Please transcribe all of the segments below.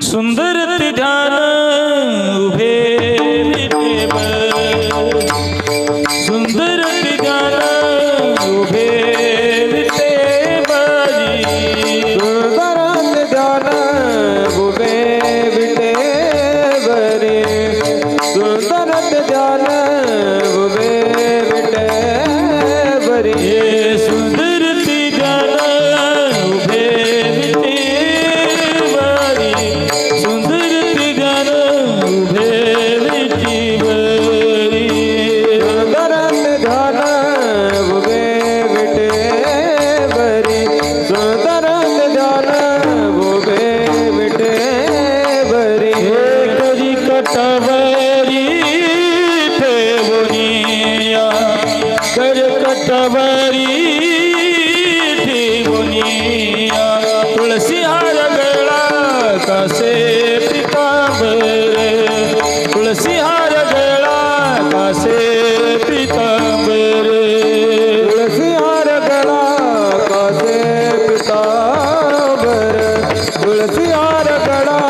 सुंदर ते ध्यान उभे विटेवर, सुंदर ते ध्यान उभे विटेवरी, सुंदर ते ध्यान उभे विटेवरी, सुंदर ते ध्यान उभे विटेवरी, सुंदर ते ध्यान उभे विटेवरी, सुंदर ते ध्यान उभे विटेवरी, सुंदर ते ध्यान उभे विटेवरी, सुंदर ते ध्यान उभे विटेवरी, करी कटवरी ठेवनिया, कर कटवरी ठेवनिया, तुळसी हार गळा कासे पितांबर, तुळसी हार गळा कासे पितांबर, तुळसी हार गळा कासे पितांबर, तुळसी हार गळा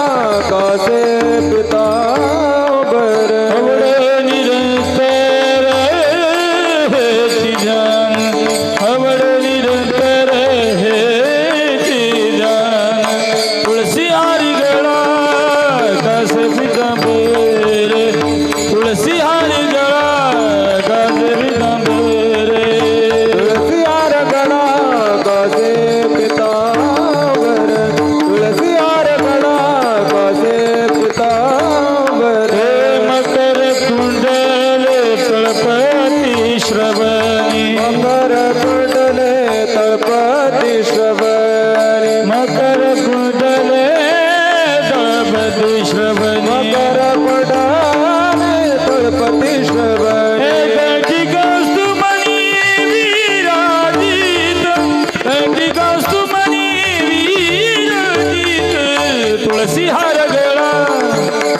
कासे पितांबर, आवड निरंतर हेची जान, आवड निरंतर हेची जान, तुळसी हारी गळा कासे पितांबर, तुळसी हारी गळा कासे पितांबर, तुळसी हार गळा कासे पितांबर, तुळसी हार गळा कासे पितांबर, मकर कुंडले तळपती श्रवणी, मकर कुंडले तळपती श्रवणी, मकर कुंडले तळपती श्रवणी, मकर कुंडले तळपती श्रवणी, घटिकास्तुमणी विराजित, घटिकास्तुमणी विराजित, तुळसी हार गळा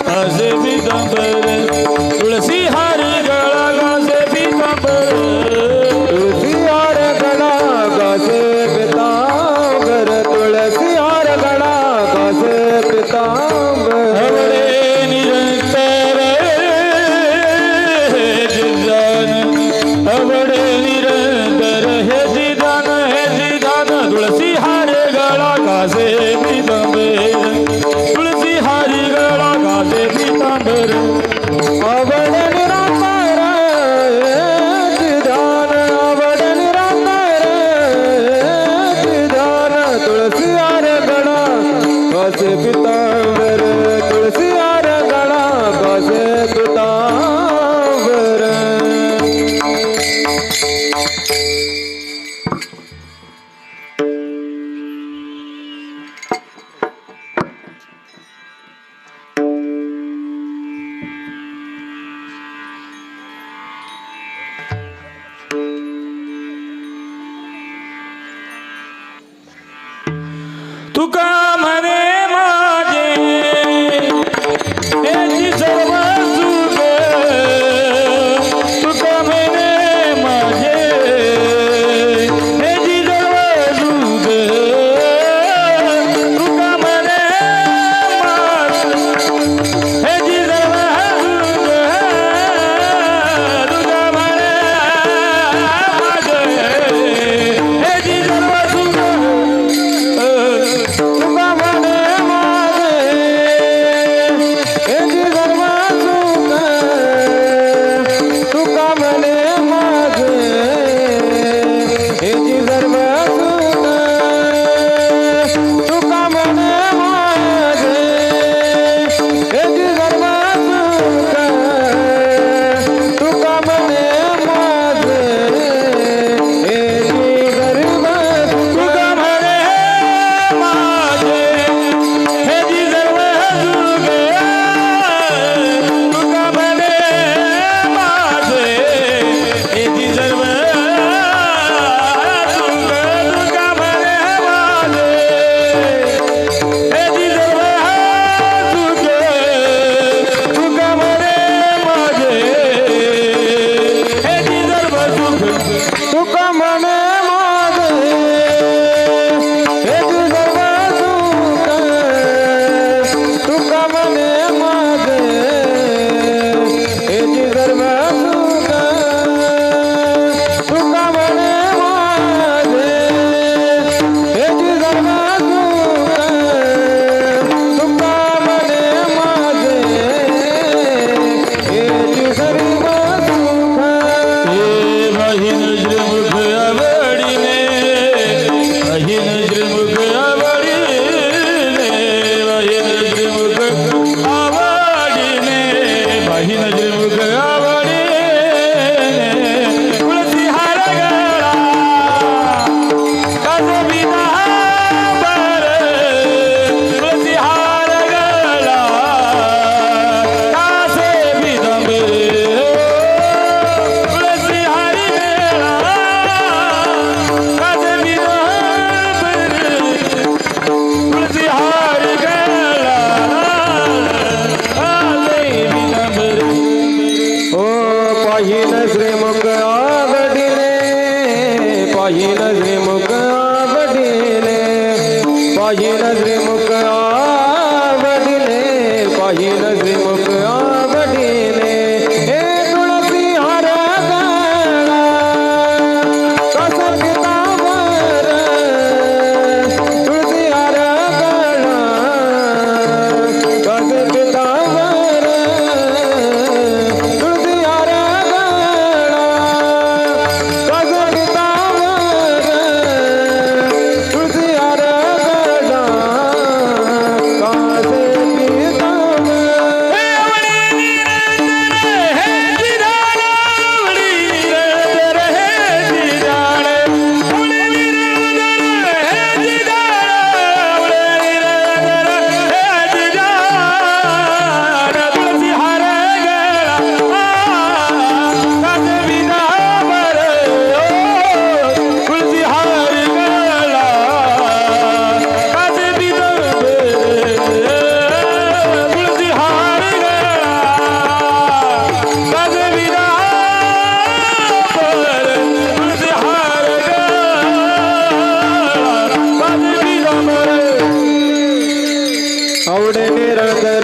कासे पितांबर, तुळसी हार गळा कासे पितांबर, तुळसी हार गळा कासे पितांबर, तुळसी हार गळा कासे पितांबर, आवडे निरंतर हे जिजान, आवडे निरंतर हे जिजान, हे जिजान, तुळसी हार गळा कासे पितांबर, तुळसी हारी गळा कासे पितांबर, आवड निराकार ध्यान, आवड निराकार ध्यान, तुळसी हार गळा कासे पितांबर, तुळसी हार गळा कासे पितांबर, तुका म्हणे माझे आवडे निरंतर